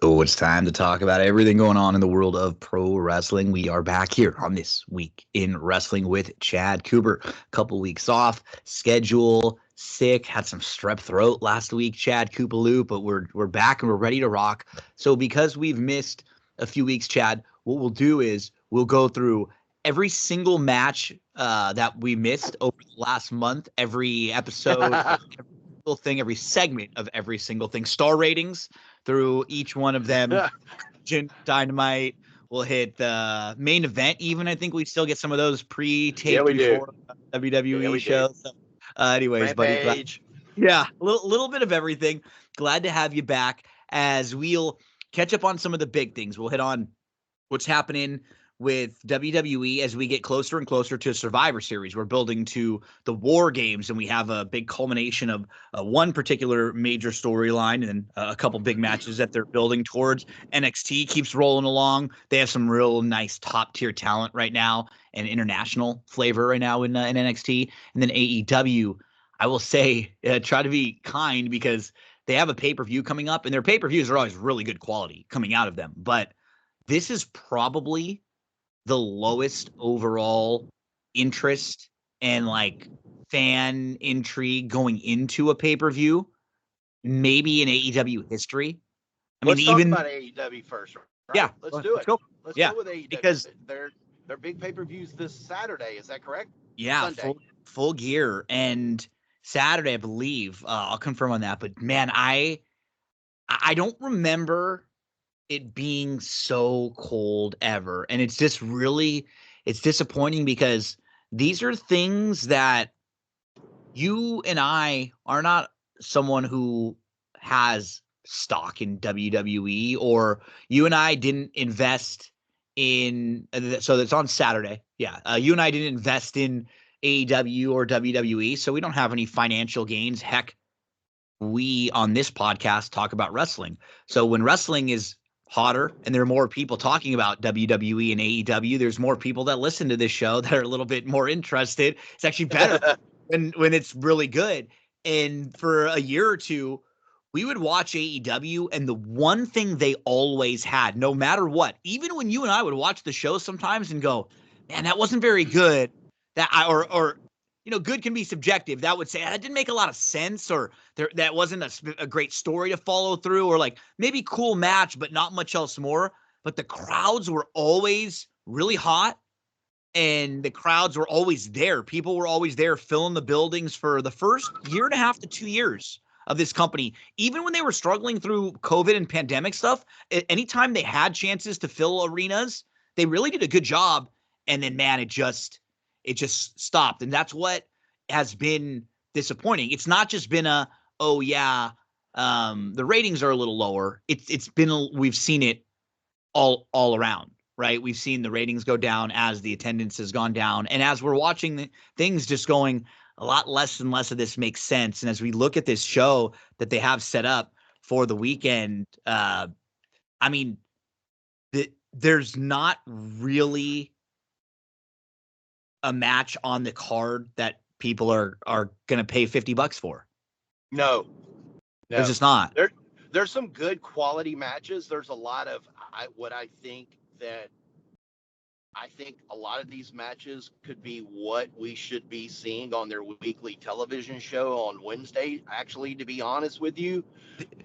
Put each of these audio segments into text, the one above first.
Oh, it's time to talk about everything going on in the world of pro wrestling. We are back here on This Week in Wrestling with Chad Cooper. A couple weeks off, schedule sick, had some strep throat last week, Chad Koopaloo, but we're back and we're ready to rock. So because we've missed a few weeks, Chad, what we'll do is we'll go through every single match that we missed over the last month, every episode, every single thing, every segment of every single thing, star ratings through each one of them. Dynamite. We'll hit the main event. Even I think we still get some of those pre-taped before WWE shows. So, anyways, Rampage. buddy, a little bit of everything. Glad to have you back as we'll catch up on some of the big things. We'll hit on what's happening with WWE as we get closer and closer to Survivor Series. We're building to the War Games, and we have a big culmination of one particular major storyline and a couple big matches that they're building towards. NXT keeps rolling along. They have some real nice top-tier talent right now and international flavor right now in NXT. And then AEW, I will say, try to be kind because they have a pay-per-view coming up, and their pay-per-views are always really good quality coming out of them. But this is probably the lowest overall interest and like fan intrigue going into a pay-per-view, maybe in AEW history. I mean, Let's talk about AEW first, right? Yeah, let's do it. Go. Let's go with AEW because their big pay-per-views this Saturday. Is that correct? Yeah, Sunday. full gear and Saturday, I believe. I'll confirm on that. But man, I don't remember it being so cold ever. And it's just really, it's disappointing because these are things that you and I are not someone who has stock in WWE, or you and I didn't invest in, so it's on Saturday. Yeah. You and I didn't invest in AEW or WWE, so we don't have any financial gains. Heck, we on this podcast talk about wrestling. So when wrestling is hotter and there are more people talking about WWE and AEW, there's more people that listen to this show that are a little bit more interested. It's actually better when it's really good. And for a year or two, we would watch AEW, and the one thing they always had, no matter what, even when you and I would watch the show sometimes and go, man, that wasn't very good. Or good can be subjective. That would say that didn't make a lot of sense, or that wasn't a great story to follow through, or like maybe cool match, but not much else more. But the crowds were always really hot, and the crowds were always there. People were always there filling the buildings for the first year and a half to 2 years of this company. Even when they were struggling through COVID and pandemic stuff, anytime they had chances to fill arenas, they really did a good job. And then, man, it just stopped. And that's what has been disappointing. It's not just been the ratings are a little lower. It's been, we've seen it all around, right? We've seen the ratings go down as the attendance has gone down. And as we're watching the things just going, a lot less and less of this makes sense. And as we look at this show that they have set up for the weekend, I mean, there's not really a match on the card that people are going to pay $50 for. No. There's just not. There's some good quality matches. There's a lot of I think a lot of these matches could be what we should be seeing on their weekly television show on Wednesday, actually, to be honest with you.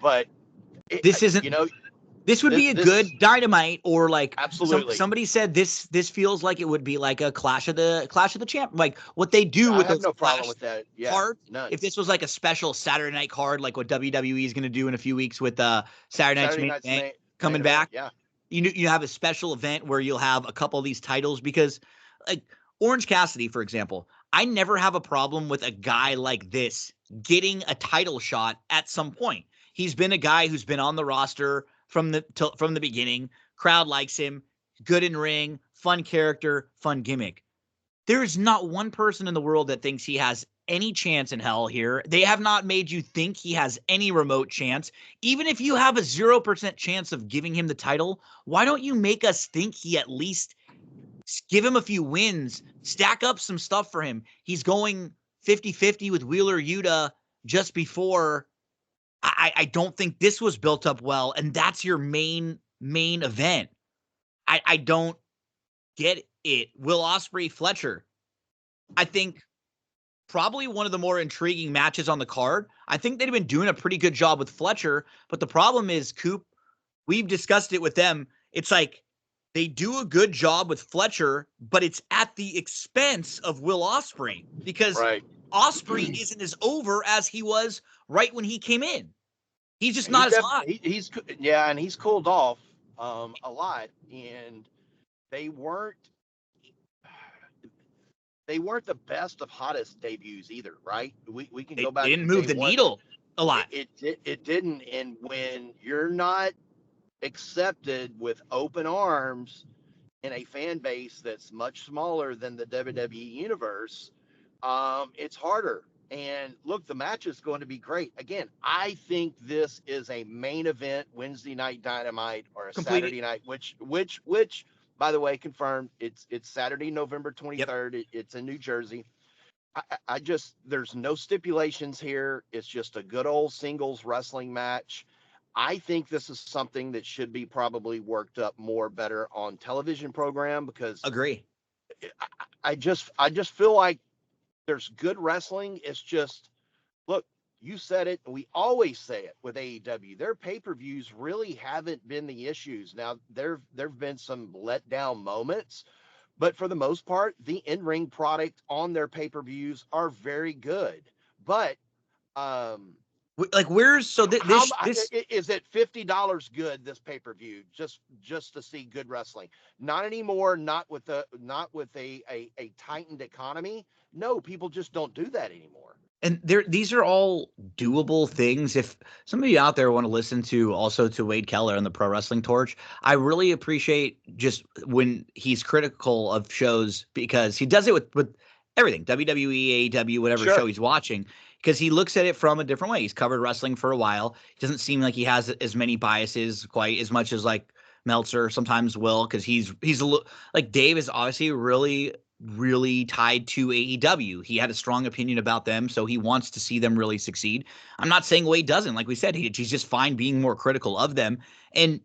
But this isn't, this would be a good Dynamite, or like absolutely. Somebody said this feels like it would be like a Clash of the Champ, like what they do with those problem with that. Yeah, cards. If this was like a special Saturday night card, like what WWE is going to do in a few weeks with Saturday Night's Main coming back, yeah. You have a special event where you'll have a couple of these titles, because like Orange Cassidy, for example, I never have a problem with a guy like this getting a title shot at some point. He's been a guy who's been on the roster from the beginning. Crowd likes him, good in ring, fun character, fun gimmick. There is not one person in the world that thinks he has any chance in hell here. They have not made you think he has any remote chance. Even if you have a 0% chance of giving him the title, why don't you make us think he at least give him a few wins, stack up some stuff for him? He's going 50-50 with Wheeler Yuta just before I don't think this was built up well, and that's your main event. I don't get it. Will Ospreay Fletcher, I think probably one of the more intriguing matches on the card. I think they've been doing a pretty good job with Fletcher, but the problem is, Coop, we've discussed it with them. It's like they do a good job with Fletcher, but it's at the expense of Will Ospreay because Right. Ospreay isn't as over as he was right when he came in. He's just He's not as hot. and he's cooled off a lot, and they weren't they weren't the best of hottest debuts either, right? We can They go back didn't to move day the one. needle a lot. It didn't, and when you're not accepted with open arms in a fan base that's much smaller than the WWE universe, it's harder. And look, the match is going to be great. Again, I think this is a main event Wednesday night Dynamite or a Completed. Saturday night, which, by the way, confirmed. It's Saturday, November Yep. 23rd. It's in New Jersey. I just there's no stipulations here. It's just a good old singles wrestling match. I think this is something that should be probably worked up more better on television program because Agree. I just feel like there's good wrestling. It's just look, you said it, and we always say it with AEW. Their pay-per-views really haven't been the issues. Now there've been some letdown moments, but for the most part, the in-ring product on their pay-per-views are very good. But Like, where's so how this is it $50 good this pay-per-view just to see good wrestling? Not anymore, not with a tightened economy. No, people just don't do that anymore. and these are all doable things. If some of you out there want to listen to Wade Keller on the Pro Wrestling Torch, I really appreciate just when he's critical of shows because he does it with everything, WWE, AEW, whatever Sure. show he's watching, because he looks at it from a different way. He's covered wrestling for a while. It doesn't seem like he has as many biases quite as much as like Meltzer sometimes will, because he's like Dave is obviously really tied to AEW. He had a strong opinion about them, so he wants to see them really succeed. I'm not saying Wade doesn't. Like we said, he's just fine being more critical of them. And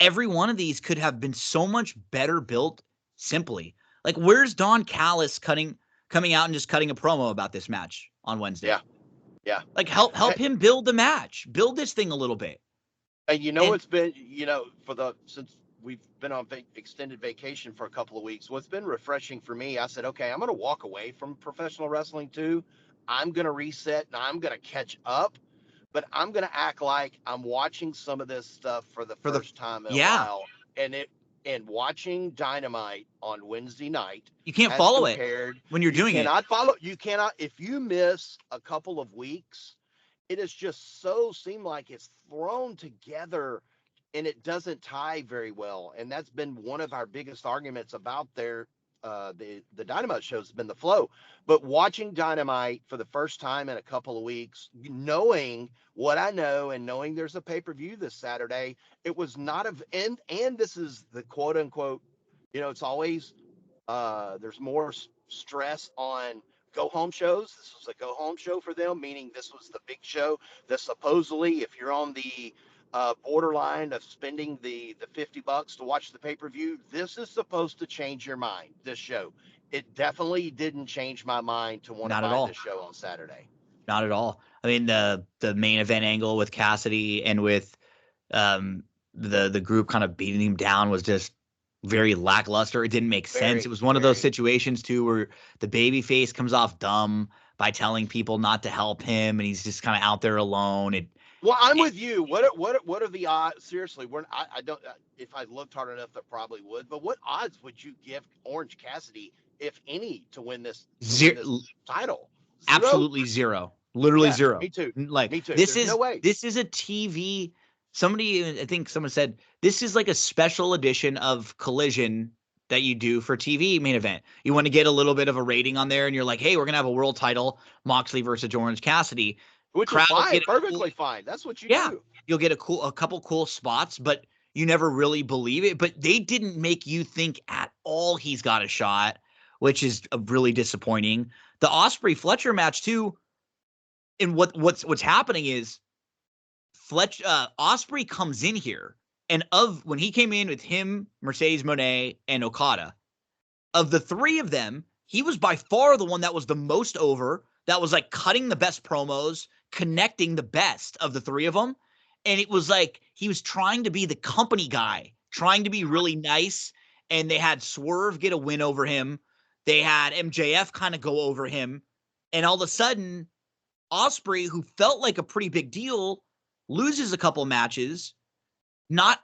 every one of these could have been so much better built simply. Like, where's Don Callis coming out and just cutting a promo about this match on Wednesday? Yeah. Like, help him build the match. Build this thing a little bit. And And it's been, since we've been on extended vacation for a couple of weeks, what's been refreshing for me, I said, okay, I'm going to walk away from professional wrestling too. I'm going to reset and I'm going to catch up, but I'm going to act like I'm watching some of this stuff for the first time in a while. And watching Dynamite on Wednesday night, you can't as follow it compared, when you're doing it. you cannot, if you miss a couple of weeks, it is just so seem like it's thrown together and it doesn't tie very well. And that's been one of our biggest arguments about the Dynamite shows has been the flow. But watching Dynamite for the first time in a couple of weeks, knowing what I know and knowing there's a pay-per-view this Saturday, it was not and this is the quote unquote, it's always there's more stress on go home shows. This was a go home show for them, meaning this was the big show that supposedly, if you're on the borderline of spending the $50 to watch the pay-per-view, this is supposed to change your mind. This show, it definitely didn't change my mind to want to Not at buy all. this show on Saturday. Not at all. I mean, the main event angle with Cassidy and with the group kind of beating him down was just very lackluster. It didn't make sense. It was one of those situations too where the baby face comes off dumb by telling people not to help him, and he's just kind of out there alone. Well, I'm with you. What are the odds? Seriously, I don't. If I looked hard enough, I probably would. But what odds would you give Orange Cassidy, if any, to win this title? Zero? Absolutely zero. Literally zero. Me too. Like, me too. There's no way. This is a TV. I think someone said this is like a special edition of Collision that you do for TV main event. You want to get a little bit of a rating on there, and you're like, hey, we're gonna have a world title, Moxley versus Orange Cassidy. Which is fine, perfectly fine. That's what you do. You'll get a couple cool spots, but you never really believe it. But they didn't make you think at all he's got a shot, which is really disappointing. The Ospreay Fletcher match too. And what's happening is Osprey comes in here, and when he came in with him, Mercedes Moné, and Okada, of the three of them, he was by far the one that was the most over, that was like cutting the best promos, connecting the best of the three of them. And it was like he was trying to be the company guy, trying to be really nice. And they had Swerve get a win over him. They had MJF kind of go over him. And all of a sudden, Osprey, who felt like a pretty big deal, loses a couple matches, not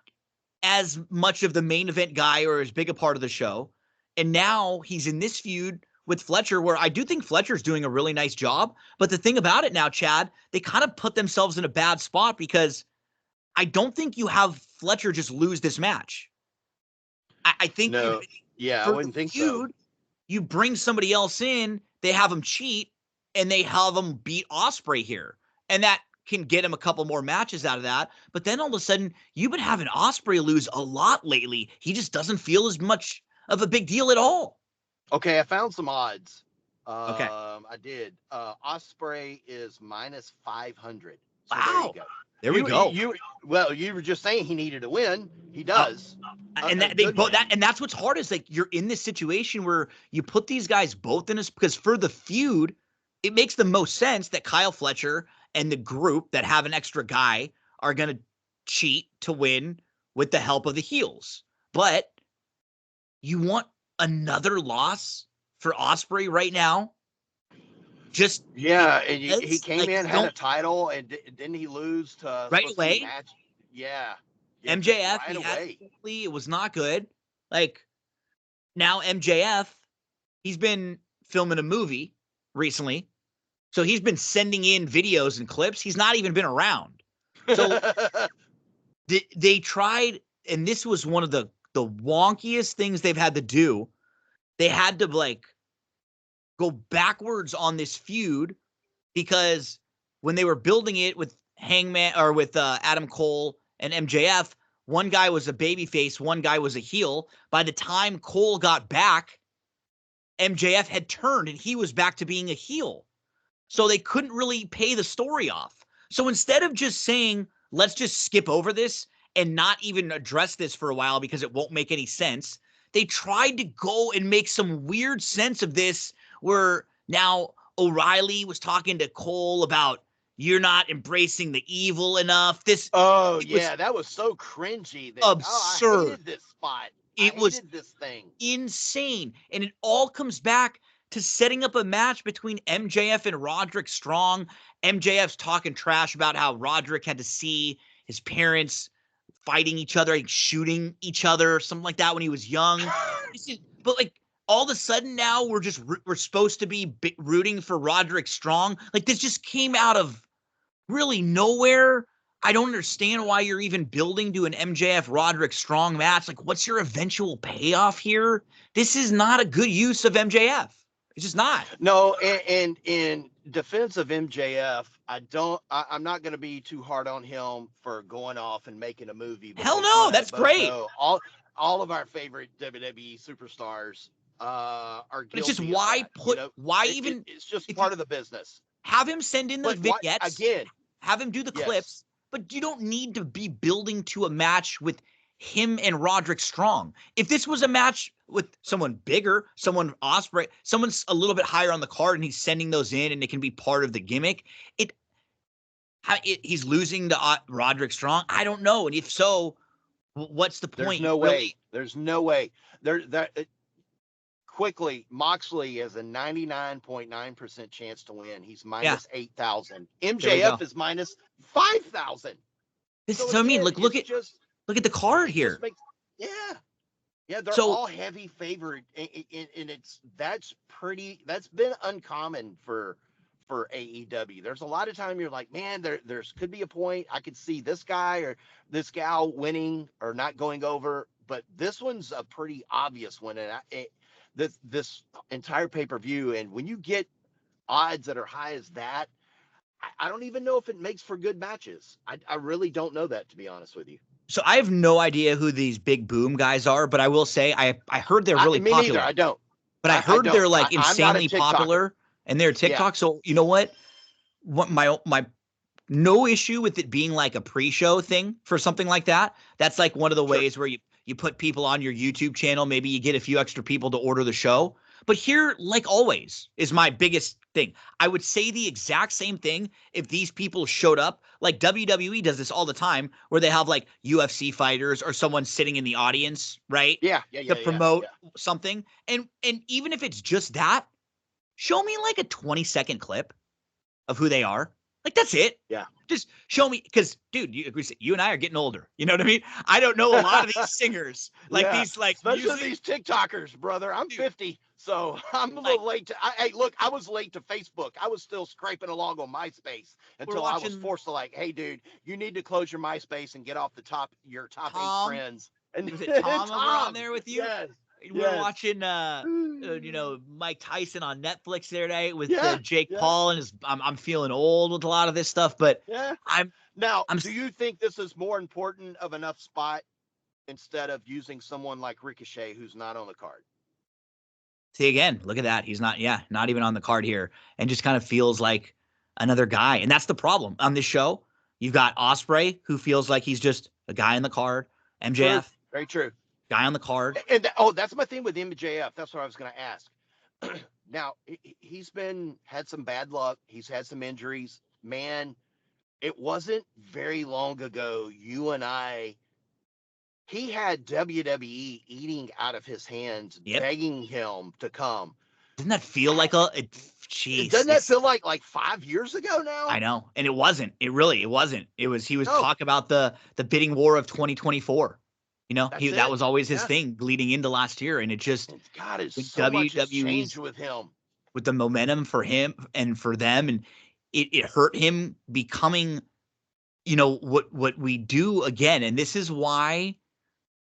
as much of the main event guy or as big a part of the show. And now he's in this feud with Fletcher, where I do think Fletcher's doing a really nice job. But the thing about it now, Chad, they kind of put themselves in a bad spot, because I don't think you have Fletcher just lose this match. I think no. I wouldn't think so. You bring somebody else in, they have him cheat, and they have him beat Osprey here. And that can get him a couple more matches out of that. But then all of a sudden, you've been having Osprey lose a lot lately. He just doesn't feel as much of a big deal at all. Okay, I found some odds. Okay. I did. Osprey is minus 500. So wow. There we go. You were just saying he needed a win. He does. And that's what's hard, is like you're in this situation where you put these guys both in this, because for the feud, it makes the most sense that Kyle Fletcher and the group that have an extra guy are going to cheat to win with the help of the heels. But you want another loss for Osprey right now? Just and he came in, had a title, and didn't he lose to right away? Yeah. MJF, right away. It was not good. Like, now MJF, he's been filming a movie recently, so he's been sending in videos and clips. He's not even been around. So they tried, and this was one of the wonkiest things they've had to do. They had to like go backwards on this feud, because when they were building it with Hangman or with Adam Cole and MJF, one guy was a babyface, one guy was a heel. By the time Cole got back, MJF had turned and he was back to being a heel. So they couldn't really pay the story off. So instead of just saying, let's just skip over this and not even address this for a while because it won't make any sense, they tried to go and make some weird sense of this, where now O'Reilly was talking to Cole about, you're not embracing the evil enough. That was so cringy. Absurd. I hated this spot. It was this thing. Insane. And it all comes back to setting up a match between MJF and Roderick Strong. MJF's talking trash about how Roderick had to see his parents fighting each other, like shooting each other, something like that when he was young. But like, all of a sudden now we're supposed to be rooting for Roderick Strong. Like, this just came out of really nowhere. I don't understand why you're even building to an MJF Roderick Strong match. Like, what's your eventual payoff here? This is not a good use of MJF. It's just not. No, and in defense of MJF, I'm not going to be too hard on him for going off and making a movie. Hell no, that's great. All of our favorite WWE superstars are guilty. It's just why it's just part of the business. Have him send in the vignettes again. Have him do the clips, but you don't need to be building to a match with him and Roderick Strong. If this was a match with someone bigger, someone Osprey, someone's a little bit higher on the card, and he's sending those in, and it can be part of the gimmick. He's losing to Roderick Strong. I don't know, and if so, what's the point? There's no way. Quickly, Moxley has a 99.9% chance to win. He's minus 8,000. MJF is minus 5,000. This is what I mean. Look at the card here. They're all heavy favored, and that's been uncommon for AEW. There's a lot of time you're like, man, there's could be a point I could see this guy or this gal winning or not going over, but this one's a pretty obvious one, and this entire pay-per-view, and when you get odds that are high as that, I don't even know if it makes for good matches. I really don't know that, to be honest with you. So I have no idea who these big boom guys are, but I will say I heard they're really popular. Neither. I don't. But I heard they're like insanely popular, and they're TikTok. Yeah. So you know what my no issue with it being like a pre-show thing for something like that. That's like one of the Sure. ways where you put people on your YouTube channel. Maybe you get a few extra people to order the show. But here, like always, is my biggest thing. I would say the exact same thing if these people showed up. Like WWE does this all the time, where they have like UFC fighters or someone sitting in the audience, right? Yeah. To promote something. And even if it's just that, show me like a 20-second clip of who they are. Like, that's it. Yeah. Just show me, because, dude, you and I are getting older. You know what I mean? I don't know a lot of these singers, like these, like, especially these TikTokers, brother. I'm 50, so I'm a little late to. Hey, look, I was late to Facebook. I was still scraping along on MySpace until I was forced to, like, hey, dude, you need to close your MySpace and get off your top 8 friends. And was it Tom over on there with you? Yes. We're watching, Mike Tyson on Netflix the other day with Jake Yeah. Paul, and I'm feeling old with a lot of this stuff, but do you think this is more important of enough spot instead of using someone like Ricochet, who's not on the card? See, again, look at that. He's not even on the card here, and just kind of feels like another guy. And that's the problem on this show. You've got Ospreay, who feels like he's just a guy on the card. MJF. True. Very true. Guy on the card. And that's my thing with MJF. That's what I was going to ask. Now, he's had some bad luck. He's had some injuries. Man, it wasn't very long ago, you and I, he had WWE eating out of his hands, begging him to come. Doesn't that feel like doesn't that feel like 5 years ago now? I know. And it wasn't. It wasn't. He was talking about the bidding war of 2024. You know, that was always his thing leading into last year. And it just, God, it's so much has changed with him. With the momentum for him and for them. And it hurt him becoming, what we do again. And this is why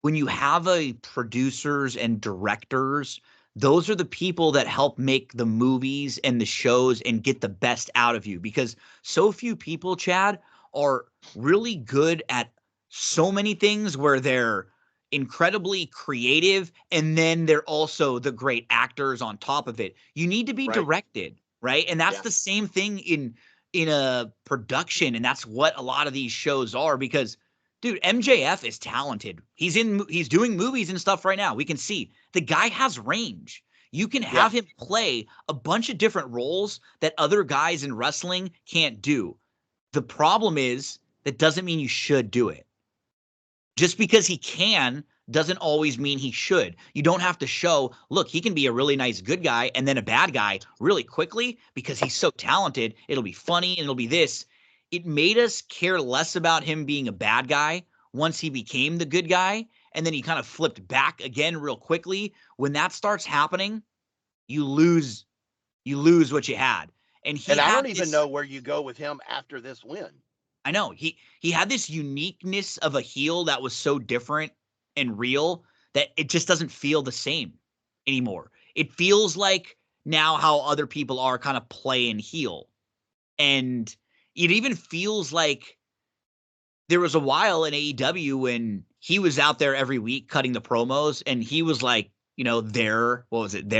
when you have producers and directors, those are the people that help make the movies and the shows and get the best out of you, because so few people, Chad, are really good at so many things where they're incredibly creative and then they're also the great actors on top of it. You need to be directed, right? And that's the same thing in a production, and that's what a lot of these shows are, because dude, MJF is talented. He's doing movies and stuff right now. We can see the guy has range. You can have him play a bunch of different roles that other guys in wrestling can't do. The problem is that doesn't mean you should do it. Just because he can doesn't always mean he should. You don't have to show, look, he can be a really nice good guy and then a bad guy really quickly because he's so talented. It'll be funny and it'll be this. It made us care less about him being a bad guy once he became the good guy, and then he kind of flipped back again real quickly. When that starts happening, you lose what you had. And I don't even know where you go with him after this win. I know. He had this uniqueness of a heel that was so different and real that it just doesn't feel the same anymore. It feels like now how other people are kind of playing heel. And it even feels like there was a while in AEW when he was out there every week cutting the promos, and he was like, their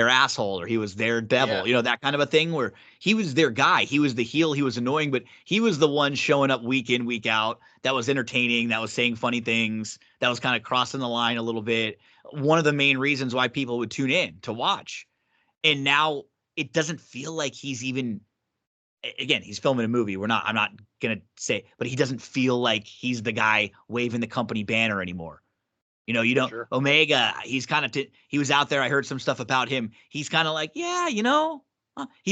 asshole, or he was their devil, that kind of a thing, where he was their guy. He was the heel. He was annoying, but he was the one showing up week in, week out. That was entertaining. That was saying funny things. That was kind of crossing the line a little bit. One of the main reasons why people would tune in to watch. And now it doesn't feel like he's even, again, he's filming a movie. I'm not going to say, but he doesn't feel like he's the guy waving the company banner anymore. You don't. Sure. Omega, he's kind of he was out there. I heard some stuff about him. He's kind of like, he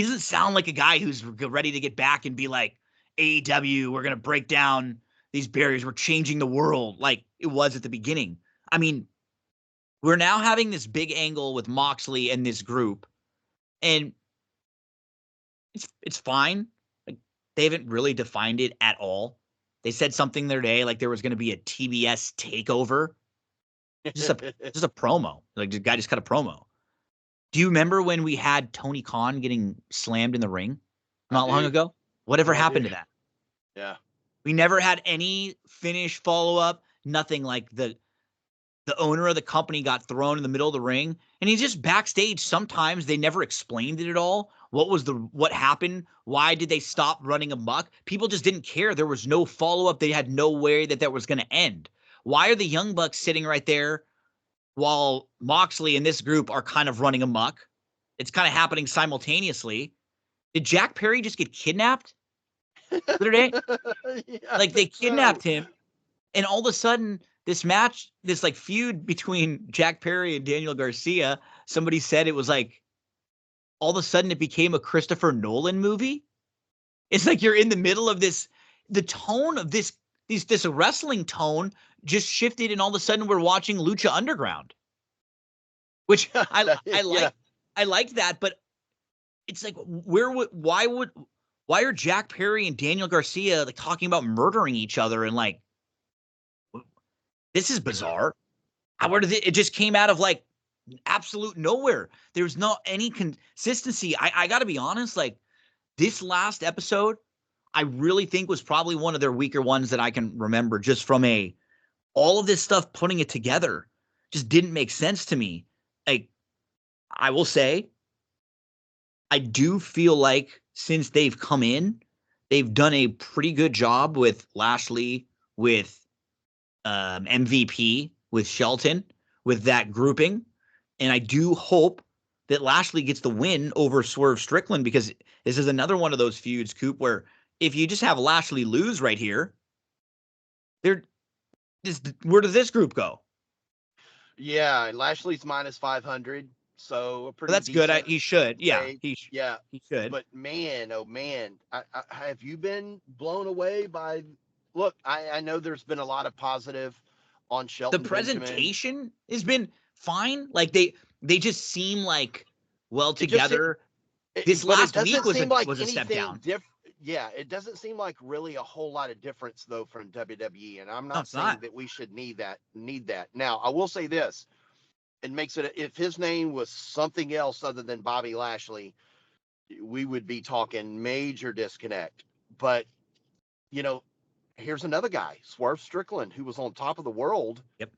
doesn't sound like a guy who's ready to get back and be like, AEW, we're going to break down these barriers. We're changing the world like it was at the beginning. I mean, we're now having this big angle with Moxley and this group, and it's fine. Like, they haven't really defined it at all. They said something the other day, like there was going to be a TBS takeover. Just a promo. Like the guy just cut a promo. Do you remember when we had Tony Khan getting slammed in the ring not long ago? Whatever happened to that? Yeah. We never had any finish, follow-up, nothing. Like the owner of the company got thrown in the middle of the ring, and he's just backstage. Sometimes they never explained it at all. What happened? Why did they stop running amok? People just didn't care. There was no follow-up. They had no way that was going to end. Why are the Young Bucks sitting right there while Moxley and this group are kind of running amok? It's kind of happening simultaneously. Did Jack Perry just get kidnapped the other day? Yeah, I Like, they think so. kidnapped him, and all of a sudden, this match, this like feud between Jack Perry and Daniel Garcia, somebody said it was like all of a sudden it became a Christopher Nolan movie. It's like you're in the middle of this, the tone of this wrestling tone just shifted, and all of a sudden we're watching Lucha Underground, which I Yeah. liked that, but it's like why are Jack Perry and Daniel Garcia like talking about murdering each other, and like, this is bizarre. Where did it just came out of like absolute nowhere. There's not any consistency. I got to be honest, like, this last episode, I really think was probably one of their weaker ones that I can remember, just from all of this stuff, putting it together just didn't make sense to me. Like, I will say, I do feel like since they've come in, they've done a pretty good job with Lashley, with MVP, with Shelton, with that grouping. And I do hope that Lashley gets the win over Swerve Strickland, because this is another one of those feuds, Coop, where if you just have Lashley lose right here, where does this group go? Yeah, Lashley's minus 500, so a Well, pretty that's good. decent He should. Yeah, take. he Yeah, should. but man, oh man, have you been blown away by? Look, I know there's been a lot of positive on The Shelton Benjamin. presentation has been fine. Like, they just seem like well It just together. This but it last week doesn't was seem like a step anything down. different. Yeah, it doesn't seem like really a whole lot of difference though from WWE, and I'm No, not it's saying not. that we should need that. Now, I will say this: it makes it, if his name was something else other than Bobby Lashley, we would be talking major disconnect. But you know, here's another guy, Swerve Strickland, who was on top of the world, Yep.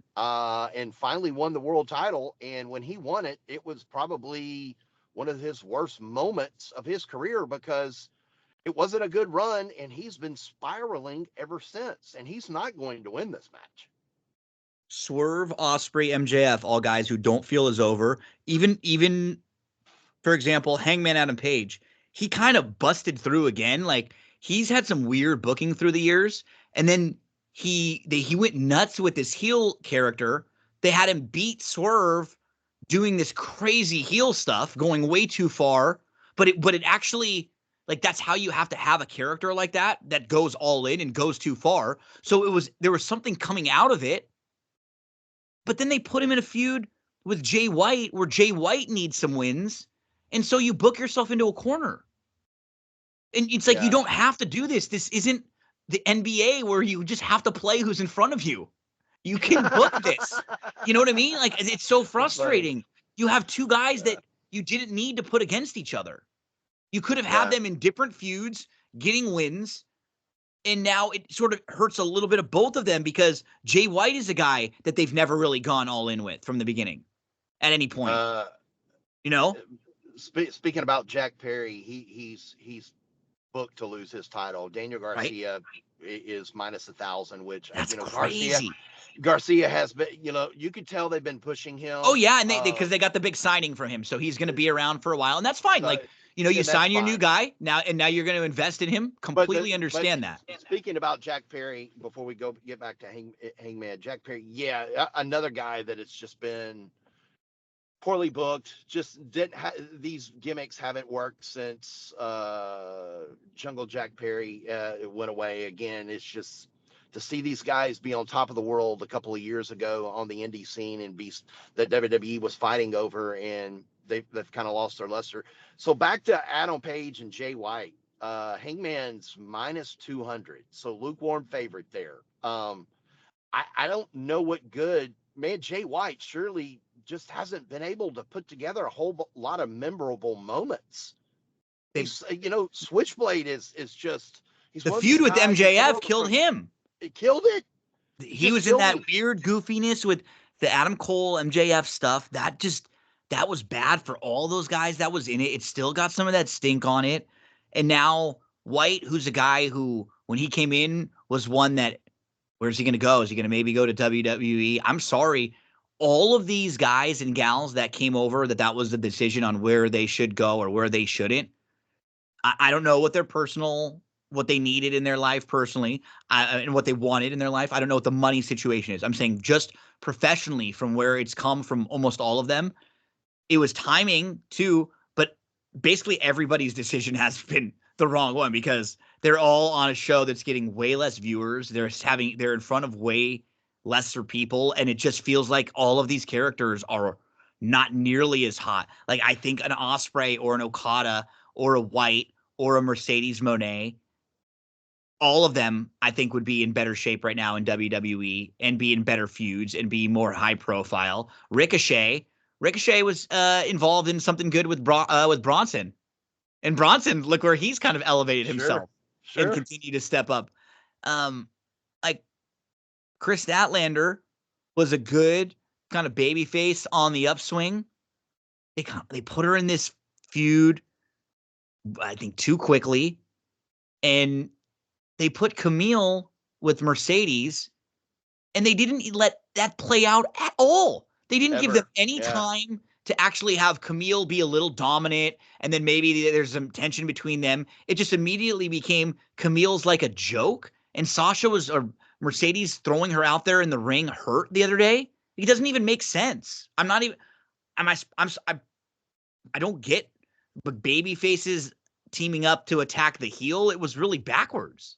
and finally won the world title. And when he won it, it was probably one of his worst moments of his career, because it wasn't a good run, and he's been spiraling ever since. And he's not going to win this match. Swerve, Osprey, MJF, all guys who don't feel as over. Even for example, Hangman Adam Page, he kind of busted through again. Like, he's had some weird booking through the years, and then he went nuts with this heel character. They had him beat Swerve doing this crazy heel stuff, going way too far. But it actually, like, that's how you have to have a character like that goes all in and goes too far. So there was something coming out of it. But then they put him in a feud with Jay White, where Jay White needs some wins. And so you book yourself into a corner. And it's like, you Yeah, don't have to do this. This isn't the NBA where you just have to play who's in front of you. You can book this. You know what I mean? Like, it's so that's funny. frustrating. You have two guys Yeah, that you didn't need to put against each other. You could have had yeah. them in different feuds, getting wins. And now it sort of hurts a little bit of both of them, because Jay White is a guy that they've never really gone all in with from the beginning at any point, Uh, you know? speaking about Jack Perry, he's booked to lose his title. Daniel Right? Garcia is minus 1,000, which That's Garcia crazy. has been. You could tell they've been pushing Oh him. yeah, and because they got the big signing for him, so he's going to be around for a while, and that's fine. So, Like, you and that's sign your new fine. guy now, and now you're going to invest in him. Completely But understand that. speaking about Jack Perry, before we get back to Hangman, Jack Perry, yeah, another guy that it's just been poorly booked. Just didn't these gimmicks haven't worked since Jungle Jack Perry went away. Again, it's just to see these guys be on top of the world a couple of years ago on the indie scene, and be that WWE was fighting over, and they've kind of lost their luster. So back to Adam Page and Jay White. Hangman's minus 200, so lukewarm favorite there. I don't know what good, man. Jay White surely just hasn't been able to put together a whole lot of memorable moments. They He's Switchblade is just, he's The one of these feud with guys that come MJF over killed from, him. it killed it. It He just was in killed that him. weird goofiness with the Adam Cole MJF stuff, that was bad for all those guys that was in it. It still got some of that stink on it. And now White, who's a guy who, when he came in, was one that, where's he going to go? Is he going to maybe go to WWE? I'm sorry. All of these guys and gals that came over, that was the decision on where they should go or where they shouldn't. I don't know what what they needed in their life personally, and what they wanted in their life. I don't know what the money situation is. I'm saying just professionally, from where it's come from, almost all of them, it was timing too, but basically everybody's decision has been the wrong one, because they're all on a show that's getting way less viewers. They're in front of way lesser people, and it just feels like all of these characters are not nearly as hot. Like, I think an Osprey or an Okada or a White or a Mercedes Moné, all of them, I think, would be in better shape right now in WWE and be in better feuds and be more high profile. Ricochet was involved in something good with Bronson, and Bronson, look where he's kind of elevated himself and continue to step up. Like, Chris Statlander was a good kind of baby face on the upswing. They put her in this feud, I think, too quickly, and they put Camille with Mercedes, and they didn't let that play out at all. They didn't give them any time to actually have Camille be a little dominant, and then maybe there's some tension between them. It just immediately became Camille's like a joke, and Mercedes throwing her out there in the ring hurt the other day. It doesn't even make sense. I don't get, but baby faces teaming up to attack the heel. It was really backwards.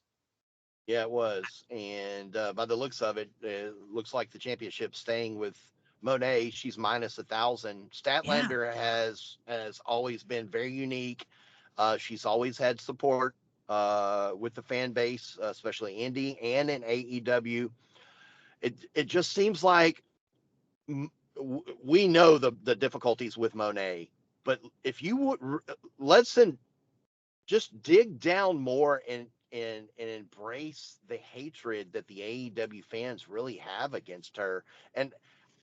Yeah, it was. And by the looks of it, it looks like the championship staying with Monet. She's minus 1,000. Statlander has always been very unique. She's always had support with the fan base, especially indie and in AEW. It just seems like we know the difficulties with Monet, but if you would just dig down more and embrace the hatred that the AEW fans really have against her. And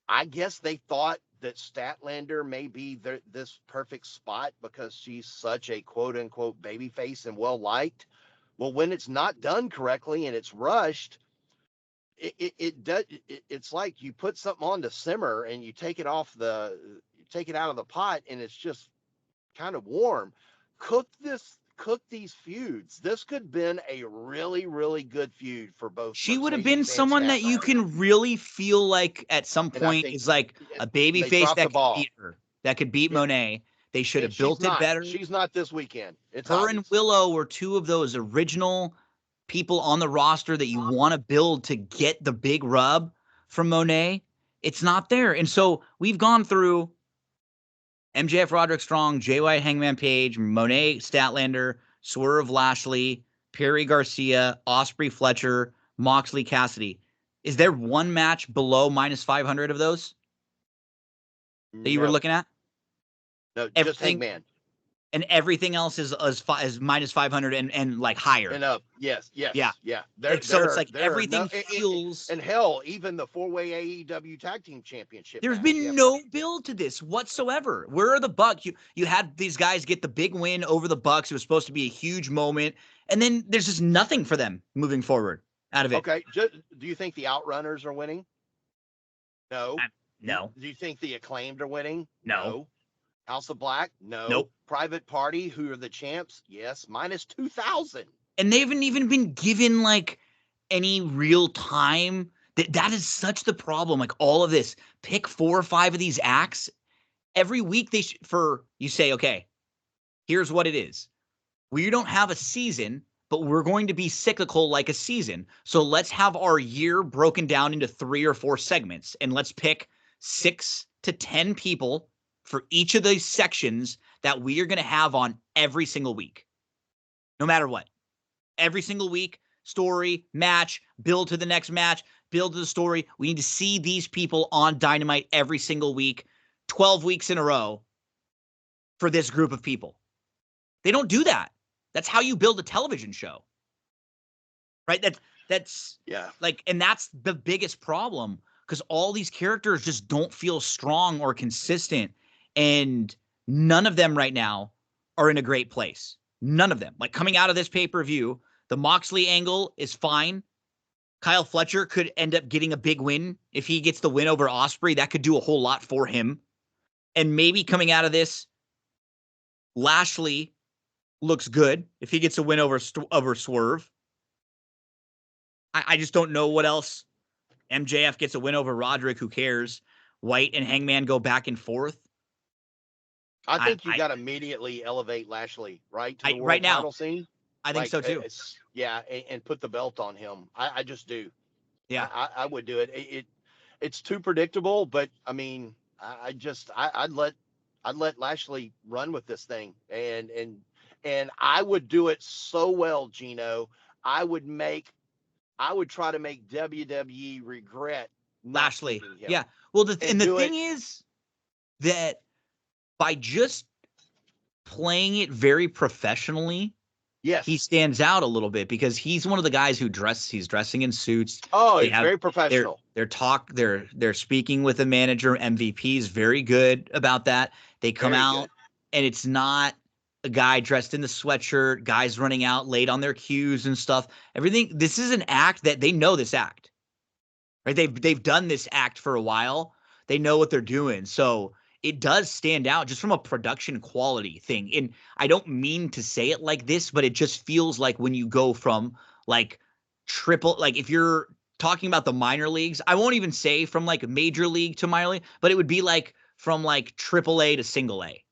I guess they thought that Statlander may be this perfect spot because she's such a quote unquote babyface and well liked. Well, when it's not done correctly and it's rushed, it's like you put something on to simmer and you take it out of the pot and it's just kind of warm. Cook these feuds. This could have been a really, really good feud for both. She would have been someone that you can really feel like at some point is like a baby face that could beat her, that could beat Monet. They should have built it better. She's not this weekend. It's her and Willow were two of those original people on the roster that you want to build to get the big rub from Monet. It's not there. And so we've gone through MJF, Roderick Strong, Jay White, Hangman Page, Monet, Statlander, Swerve, Lashley, Perry Garcia, Osprey, Fletcher, Moxley, Cassidy. Is there one match below minus 500 of those that you were looking at? No, just Hangman. And everything else is minus 500 and like higher. And up, yes. So it's like everything feels. And hell, even the 4-way AEW Tag Team Championship. There's been no build to this whatsoever. Where are the Bucks? You had these guys get the big win over the Bucks. It was supposed to be a huge moment, and then there's just nothing for them moving forward out of it. Okay, do you think the Outrunners are winning? No. No. Do you think the Acclaimed are winning? No. House of Black? No. Nope. Private Party, who are the champs? Yes, minus 2,000. And they haven't even been given like any real time. That is such the problem. Like all of this, pick 4 or 5 of these acts every week. You say, okay, here's what it is. We don't have a season, but we're going to be cyclical like a season. So let's have our year broken down into 3 or 4 segments, and let's pick 6 to 10 people for each of those sections that we are going to have on every single week, no matter what. Every single week, story, match, build to the next match, build to the story. We need to see these people on Dynamite every single week, 12 weeks in a row for this group of people. They don't do that. That's how you build a television show, right? That's yeah. Like, and that's the biggest problem. because all these characters just don't feel strong or consistent. And none of them right now are in a great place. None of them. Like coming out of this pay-per-view, the Moxley angle is fine. Kyle Fletcher could end up getting a big win. If he gets the win over Ospreay, that could do a whole lot for him. And maybe coming out of this, Lashley looks good if he gets a win over Swerve. I just don't know what else. MJF gets a win over Roderick. Who cares? White and Hangman go back and forth. I think you got to immediately elevate Lashley right to the world right now, title scene. I think so too. Yeah, and put the belt on him. I just do. Yeah, I would do it. It's too predictable, but I mean, I'd let Lashley run with this thing, and I would do it so well, Gino. I would try to make WWE regret Lashley. Yeah. Well, the thing is that by just playing it very professionally, yes, he stands out a little bit because he's one of the guys who he's dressing in suits. Oh, he's very professional. They're speaking with a manager. MVP is very good about that. They come out and it's not a guy dressed in the sweatshirt, guys running out late on their cues and stuff. Everything. This is an act that they know this act, right? They've done this act for a while. They know what they're doing. So it does stand out just from a production quality thing. And I don't mean to say it like this, but it just feels like when you go from like if you're talking about the minor leagues, I won't even say from like major league to minor league, but it would be like from like AAA to single A.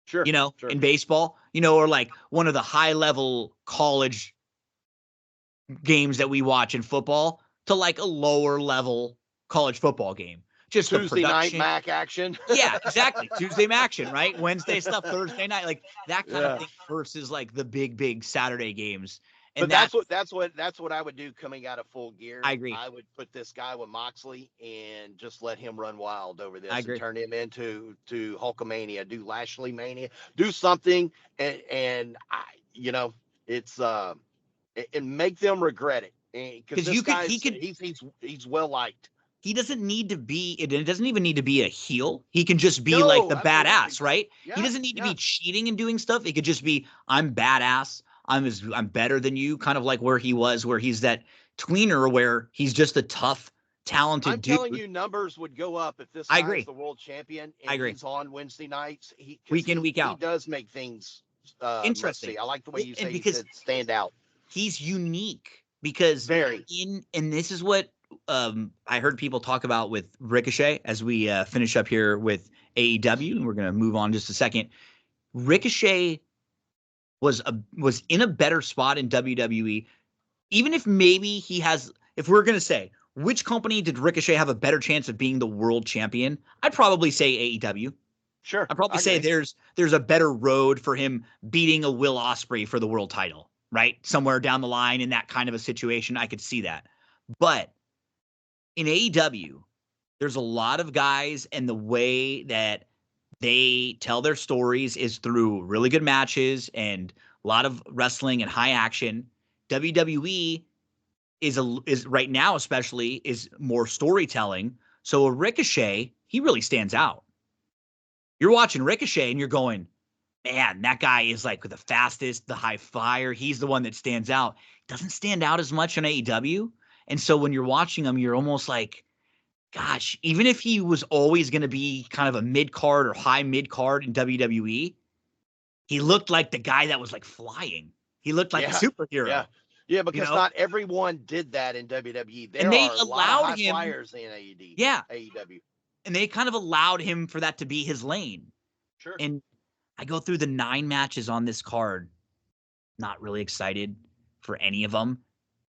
Sure. In baseball, or like one of the high level college games that we watch in football to like a lower level college football game. Just Tuesday the night MAC action. Yeah, exactly. Tuesday action, right? Wednesday stuff, Thursday night, like that kind of thing versus like the big Saturday games. And but that's what I would do coming out of Full Gear. I agree. I would put this guy with Moxley and just let him run wild over this. I agree. And turn him into Hulkamania, do Lashley Mania, do something, and it's and make them regret it because he's well liked. He doesn't need to be. It doesn't even need to be a heel. He can just be like the badass, right? Yeah, he doesn't need to be cheating and doing stuff. It could just be, I'm badass. I'm better than you. Kind of like where he's that tweener, where he's just a tough, talented dude. I'm telling you, numbers would go up if this guy is the world champion. And I agree. He's on Wednesday nights. Week in, week out. He does make things interesting. I like the way you say he said stand out. He's unique because and this is what I heard people talk about with Ricochet as we finish up here with AEW, and we're going to move on just a second. Ricochet was in a better spot in WWE, even if maybe if we're going to say which company did Ricochet have a better chance of being the world champion, I'd probably say AEW. Sure. I'd probably say there's a better road for him beating a Will Ospreay for the world title, right? Somewhere down the line in that kind of a situation, I could see that. But in AEW, there's a lot of guys, and the way that they tell their stories is through really good matches and a lot of wrestling and high action. WWE is right now, especially, is more storytelling. So a Ricochet, he really stands out. You're watching Ricochet and you're going, man, that guy is like the fastest, the high flyer. He's the one that stands out. Doesn't stand out as much on AEW. And so when you're watching him, you're almost like, gosh, even if he was always going to be kind of a mid-card or high mid-card in WWE, he looked like the guy that was like flying. He looked like a superhero. Yeah, because not everyone did that in WWE. There are a lot of high flyers in AEW. And they kind of allowed him for that to be his lane. Sure. And I go through the 9 matches on this card. Not really excited for any of them.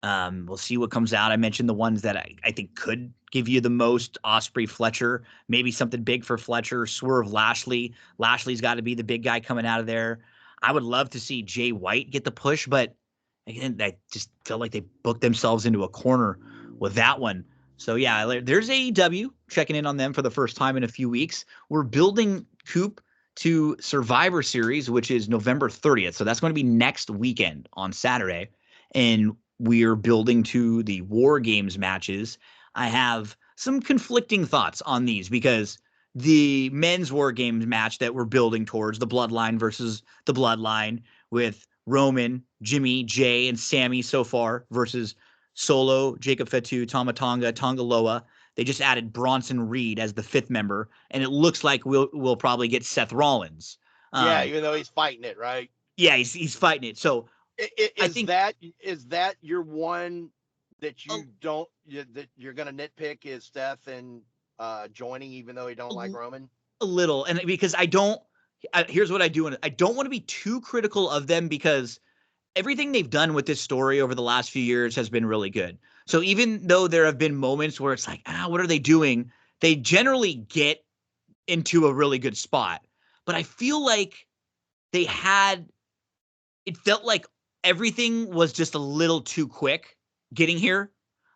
We'll see what comes out. I mentioned the ones that I think could give you the most. Ospreay, Fletcher, maybe something big for Fletcher. Swerve, Lashley. Lashley's got to be the big guy coming out of there. I would love to see Jay White get the push, but again, I just felt like they booked themselves into a corner with that one. So yeah, there's AEW, checking in on them for the first time in a few weeks. We're building Coop to Survivor Series, which is November 30th. So that's going to be next weekend on Saturday. And we're building to the War Games matches. I have some conflicting thoughts on these because the men's War Games match that we're building towards, the Bloodline versus the Bloodline with Roman, Jimmy, Jay, and Sammy so far versus Solo, Jacob Fatu, Tama Tonga, Tonga Loa. They just added Bronson Reed as the fifth member, and it looks like we'll probably get Seth Rollins. Yeah, even though he's fighting it, right? Yeah, he's fighting it. So I think is that your one that you don't that you're gonna nitpick is Steph and joining, even though he don't like Roman? A little, and because here's what I do, and I don't want to be too critical of them because everything they've done with this story over the last few years has been really good. So even though there have been moments where it's like, what are they doing? They generally get into a really good spot. But I feel like it felt like everything was just a little too quick getting here.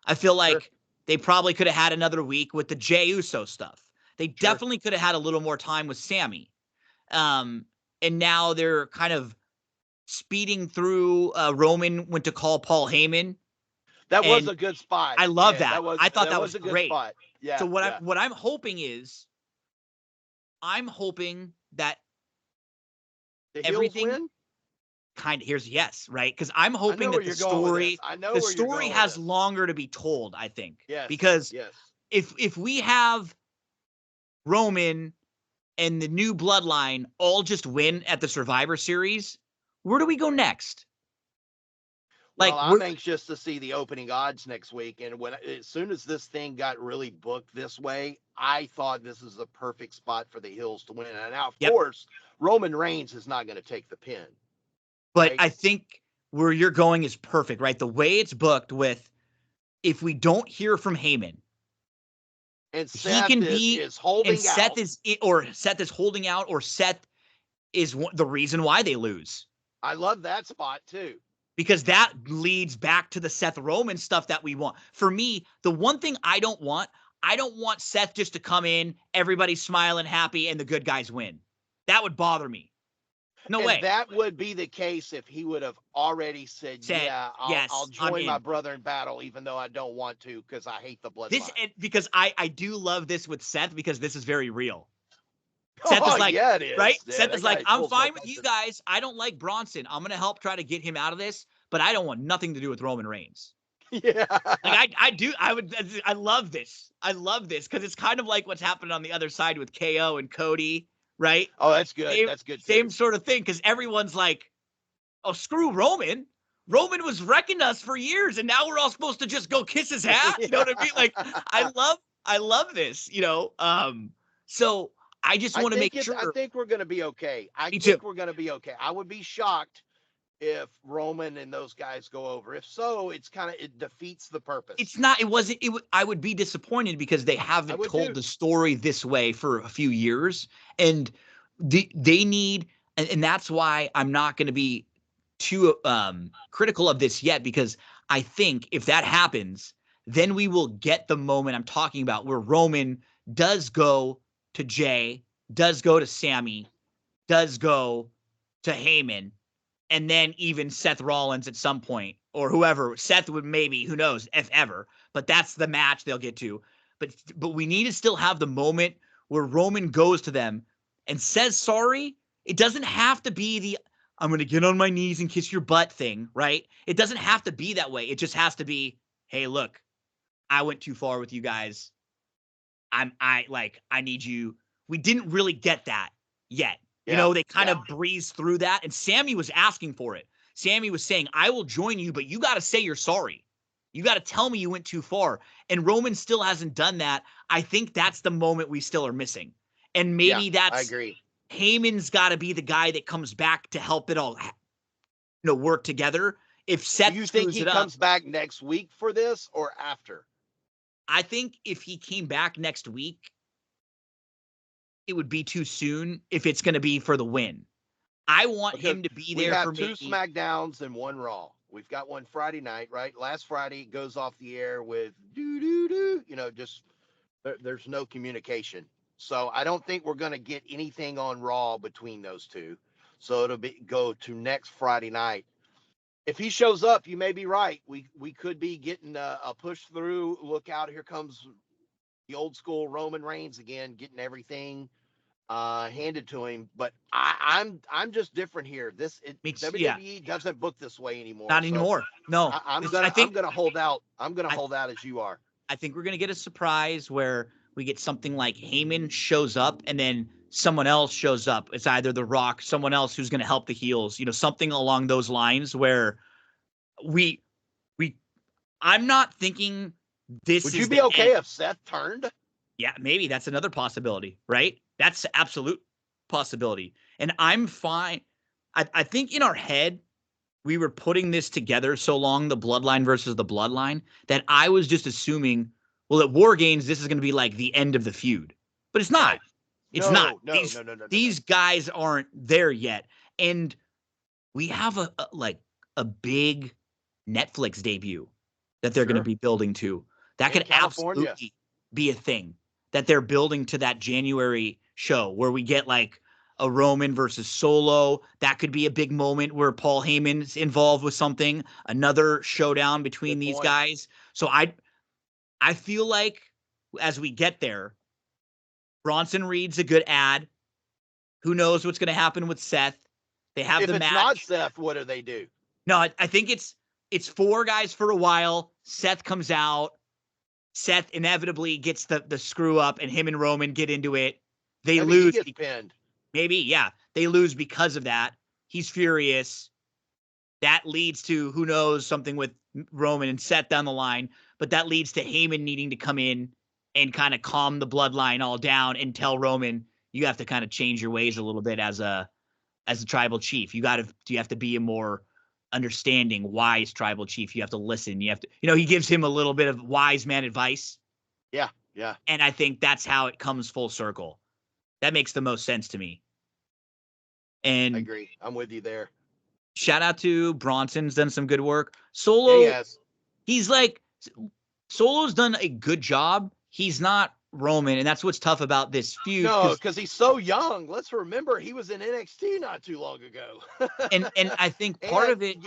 I feel like they probably could have had another week with the Jey Uso stuff. They definitely could have had a little more time with Sammy. And now they're kind of speeding through. Roman went to call Paul Heyman. That was a good spot. I love that. I thought that was a great. Good spot. Yeah. So what I'm hoping is, I'm hoping that the everything win? right? Because I'm hoping that the story has longer to be told. I think. Yes. Because if we have Roman and the new bloodline all just win at the Survivor Series, where do we go next? Well, I'm anxious to see the opening odds next week. And as soon as this thing got really booked this way, I thought this is the perfect spot for the Hills to win. And now, of course, Roman Reigns is not going to take the pin. But right? I think where you're going is perfect, right? The way it's booked with, if we don't hear from Heyman, and Seth is holding out. Seth is holding out, or Seth is the reason why they lose. I love that spot too. Because that leads back to the Seth Roman stuff that we want. For me, the one thing I don't want Seth just to come in, everybody smiling, happy, and the good guys win. That would bother me. No way. That would be the case if he would have already said I'll join my brother in battle, even though I don't want to because I hate the bloodline. Because I do love this with Seth because this is very real. Seth is like, it is. Right? Yeah, Seth is like, I'm fine with you guys. I don't like Bronson. I'm going to help try to get him out of this, but I don't want nothing to do with Roman Reigns. Yeah. Like I love this. I love this because it's kind of like what's happened on the other side with KO and Cody, right? Oh, that's good. That's good. Same sort of thing because everyone's like, oh, screw Roman. Roman was wrecking us for years, and now we're all supposed to just go kiss his ass. You know what I mean? Like, I love this, so I just want to make sure. I think we're going to be okay. We're going to be okay. I would be shocked if Roman and those guys go over. If so, it defeats the purpose. I would be disappointed because they haven't told the story this way for a few years, and they need, and that's why I'm not going to be too critical of this yet, because I think if that happens, then we will get the moment I'm talking about where Roman does go to Jay, does go to Sammy, does go to Heyman, and then even Seth Rollins at some point, or whoever. Seth would maybe, who knows, if ever. But that's the match they'll get to. But we need to still have the moment where Roman goes to them and says sorry. It doesn't have to be the I'm going to get on my knees and kiss your butt thing, right? It doesn't have to be that way. It just has to be, hey, look, I went too far with you guys. I need you. We didn't really get that yet. They kind of breezed through that. And Sammy was asking for it. Sammy was saying, I will join you, but you got to say you're sorry. You got to tell me you went too far. And Roman still hasn't done that. I think that's the moment we still are missing. And maybe I agree. Heyman's got to be the guy that comes back to help it all, work together. If Seth, do you think he comes back next week for this or after? I think if he came back next week, it would be too soon if it's going to be for the win. I want him to be there for me. We have 2 SmackDowns and 1 Raw. We've got one Friday night, right? Last Friday it goes off the air with just there's no communication. So I don't think we're going to get anything on Raw between those two. So it'll go to next Friday night. If he shows up, you may be right. We could be getting a push through. Look out, here comes the old school Roman Reigns again, getting everything handed to him. But I'm just different here. Yeah, WWE doesn't book this way anymore. not So anymore. No, I I'm think gonna hold out. I'm gonna I hold out as you are. I think we're gonna get a surprise where we get something like Heyman shows up and then someone else shows up. It's either The Rock, someone else who's gonna help the heels. Something along those lines where we we. I'm not thinking this Would you is be the end. okay if Seth turned? Yeah, maybe that's another possibility, right? That's absolute possibility. And I'm fine. I think in our head, we were putting this together so long, the bloodline versus the bloodline, that I was just assuming, well, at War Games, this is going to be like the end of the feud. But it's not. No, It's not. no, no, These no, no, no, no, no. these guys aren't there yet. And we have a big Netflix debut that they're going to Sure. be building to. That In could California. absolutely be a thing that they're building to that January show where we get like a Roman versus Solo. That could be a big moment where Paul Heyman's involved with something, another showdown between Good these point. guys. So I feel like as we get there, Bronson Reed's a good ad. Who knows what's going to happen with Seth? They have If the it's not match. Seth, what do they do? No, I think it's four guys for a while. Seth comes out. Seth inevitably gets the screw up, and him and Roman get into it. They Maybe he lose. gets pinned. Maybe, yeah, they lose because of that. He's furious. That leads to who knows something with Roman and Seth down the line, but that leads to Heyman needing to come in and kind of calm the bloodline all down and tell Roman you have to kind of change your ways a little bit as a tribal chief. You have to be a more understanding, wise tribal chief. You have to listen. You have to, he gives him a little bit of wise man advice. Yeah, yeah. And I think that's how it comes full circle. That makes the most sense to me. I And agree. I'm with you there. shout out to Bronson's done some good work. Yeah, Solo, yes. he's like, Solo's done a good job. He's not Roman. And that's what's tough about this feud. No, because he's so young. Let's remember he was in NXT not too long ago. And I think part and of it,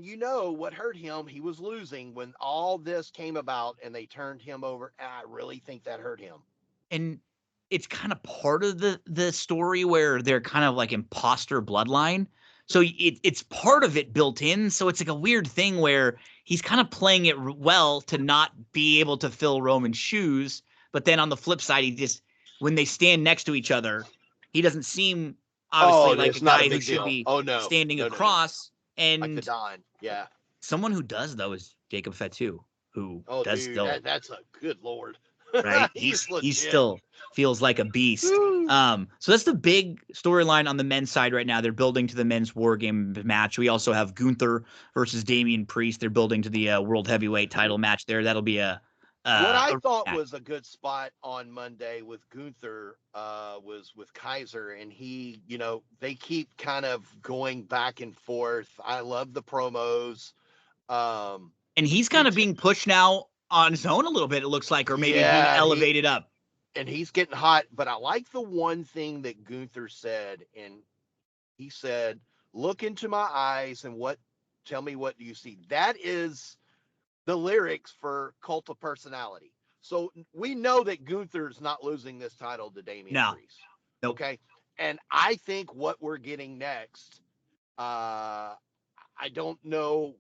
you know what hurt him? He was losing when all this came about and they turned him over. I really think that hurt him. and it's kind of part of the story where they're kind of like imposter bloodline. So it's part of it built in. So it's like a weird thing where he's kind of playing it well to not be able to fill Roman's shoes. But then on the flip side, when they stand next to each other, he doesn't seem obviously Oh, like a it's not a guy who big should deal. be Oh no, standing no, no, no. across. Like the And Don. Yeah. someone who does though is Jacob Fatu, who Oh, does dude, still that's a good lord. right? He's He legit. still feels like a beast. Woo. So that's the big storyline on the men's side right now. They're building to the men's war game match. We also have Gunther versus Damian Priest. They're building to the world heavyweight title match there. That'll be What I a thought match. was a good spot on Monday with Gunther was with Kaiser, and they keep kind of going back and forth. I love the promos. Um, And he's he, kind of being pushed now on his own a little bit, it looks like, or maybe being yeah, elevated up. he's getting hot. But I like the one thing that Gunther said, and he said, "Look into my eyes and tell me what do you see." That is the lyrics for Cult of Personality. So we know that Gunther's not losing this title to Damian No, Priest. nope. Okay. And I think what we're getting next, I don't know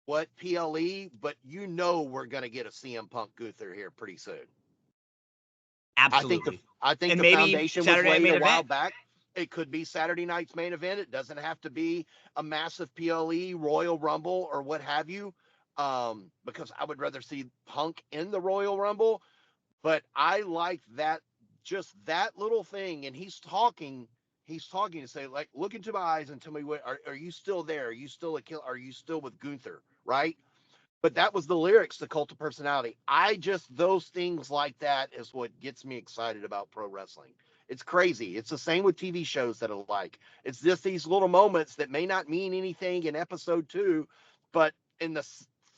what PLE, but we're going to get a CM Punk Gunther here pretty soon. Absolutely. I think And the maybe foundation was Saturday Night laid Main a while Event. back. It could be Saturday night's main event. It doesn't have to be a massive PLE, Royal Rumble, or what have you, because I would rather see Punk in the Royal Rumble. But I like that, just that little thing. And he's talking to say, like, look into my eyes and tell me, what are you still there? Are you still a kill? Are you still with Gunther? Right? But that was the lyrics to Cult of Personality. Those things like that is what gets me excited about pro wrestling. It's crazy. It's the same with TV shows that I like. It's just these little moments that may not mean anything in episode 2, but in the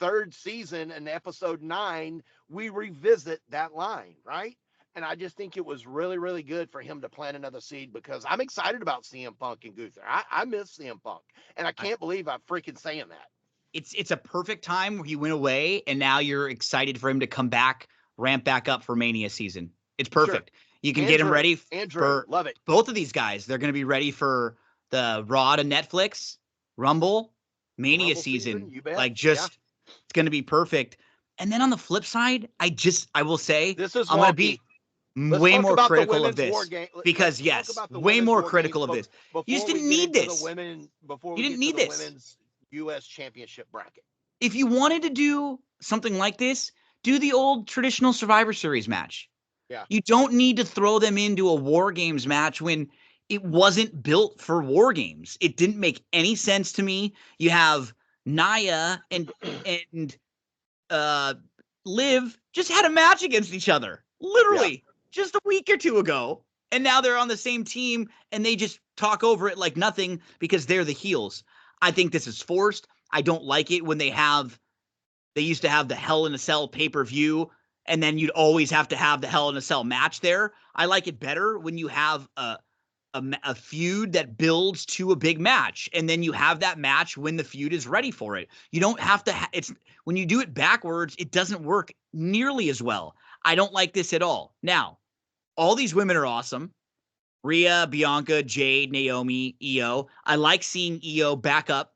third season in episode 9, we revisit that line, right? And I just think it was really, really good for him to plant another seed, because I'm excited about CM Punk and Gunther. I miss CM Punk, and I can't believe I'm freaking saying that. It's a perfect time where he went away and now you're excited for him to come back ramp back up for Mania season. It's perfect. Sure. You can get them ready for love it. both of these guys. They're going to be ready for the Raw to Netflix, Rumble, Mania Rumble season. you bet. Like just it's going to be perfect. And then on the flip side, I will say This is I'm going to be way more critical of this because yes, way more critical of this. You just didn't need this. Before You we didn't get to need the this. women's U.S. Championship bracket. If you wanted to do something like this, do the old traditional Survivor Series match. Yeah. You don't need to throw them into a War Games match when it wasn't built for War Games. It didn't make any sense to me. You have Nia and Liv just had a match against each other, literally just a week or two ago. And now they're on the same team and they just talk over it like nothing because they're the heels. I think this is forced. I don't like it when they used to have the Hell in a Cell pay-per-view and then you'd always have to have the Hell in a Cell match there. I like it better when you have a feud that builds to a big match and then you have that match when the feud is ready for it. You don't have to it's when you do it backwards, it doesn't work nearly as well. I don't like this at all. Now, all these women are awesome. Rhea, Bianca, Jade, Naomi, Io. I like seeing Io back up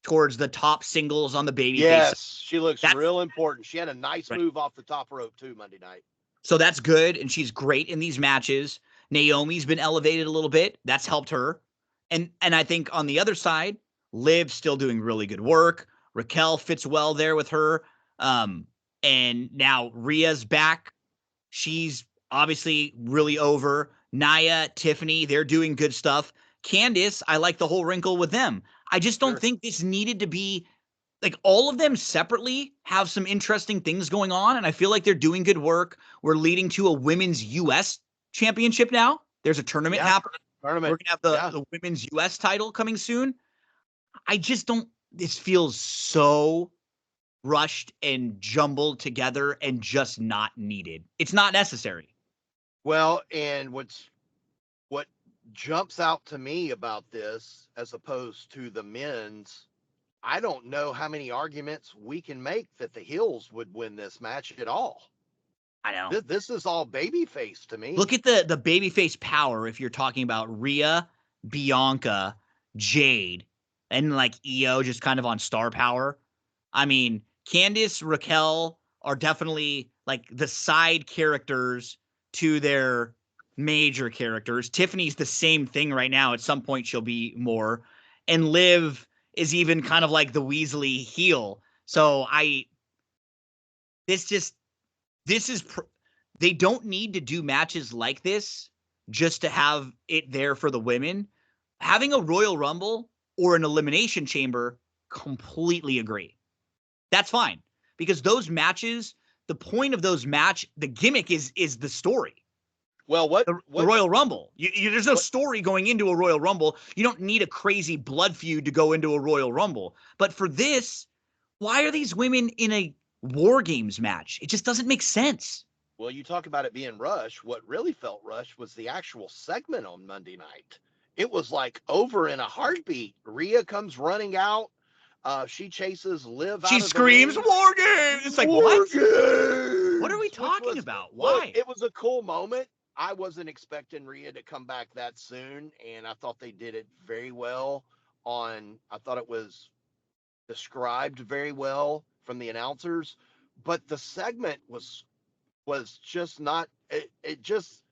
towards the top singles on the babyface. Yes, she looks real important. She had a nice move off the top rope too Monday night. So that's good, and she's great in these matches. Naomi's been elevated a little bit. That's helped her. And I think on the other side, Liv's still doing really good work. Raquel fits well there with her. And now Rhea's back. She's obviously really over. Nia, Tiffany, they're doing good stuff. Candice, I like the whole wrinkle with them. I just don't think this needed to be like all of them separately have some interesting things going on. And I feel like they're doing good work. We're leading to a women's US championship now. There's a tournament happening. We're going to have the women's US title coming soon. I just don't, this feels so rushed and jumbled together and just not needed. It's not necessary. Well, and what jumps out to me about this, as opposed to the men's, I don't know how many arguments we can make that the heels would win this match at all. I know. This is all babyface to me. Look at the babyface power if you're talking about Rhea, Bianca, Jade, and like Io just kind of on star power. I mean, Candice, Raquel are definitely like the side characters to their major characters. Tiffany's the same thing right now. At some point, she'll be more. And Liv is even kind of like the Weasley heel. So they don't need to do matches like this just to have it there for the women. Having a Royal Rumble or an Elimination Chamber, completely agree. That's fine because those matches, the point of those the gimmick is the story. Well, the Royal Rumble? There's no story going into a Royal Rumble. You don't need a crazy blood feud to go into a Royal Rumble. But for this, why are these women in a War Games match? It just doesn't make sense. Well, you talk about it being rushed. What really felt rushed was the actual segment on Monday night. It was like over in a heartbeat. Rhea comes running out. She chases Liv out of the ring. She screams, War Games! It's like, what? What are we talking about? Why? Look, it was a cool moment. I wasn't expecting Rhea to come back that soon, and I thought they did it very well. I thought it was described very well from the announcers, but the segment was just not. It just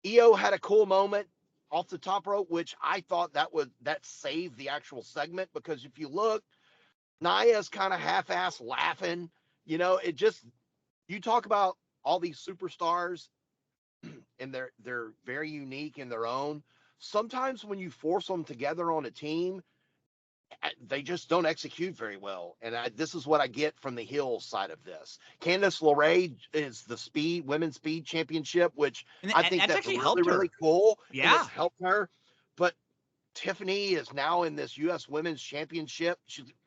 Io had a cool moment off the top rope, which I thought that saved the actual segment, because if you look, Nia's kind of half-ass laughing. You talk about all these superstars and they're very unique in their own. Sometimes when you force them together on a team, they just don't execute very well. And this is what I get from the heel side of this. Candice LeRae is the women's speed championship, which I think that's really, really cool. Yeah. And it's helped her. But Tiffany is now in this U.S. women's championship.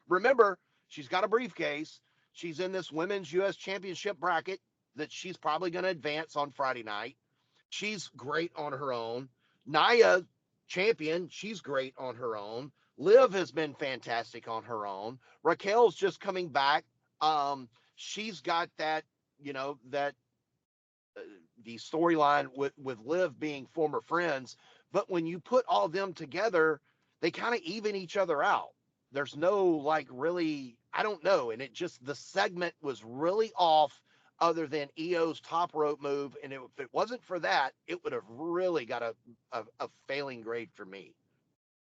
Remember, she's got a briefcase. She's in this women's U.S. championship bracket that she's probably going to advance on Friday night. She's great on her own. Nia, champion, she's great on her own. Liv has been fantastic on her own. Raquel's just coming back. She's got that the storyline with Liv being former friends, but when you put all of them together, they kind of even each other out. There's no like really, I don't know, and it just the segment was really off. Other than EO's top rope move, and if it wasn't for that, it would have really got a failing grade for me.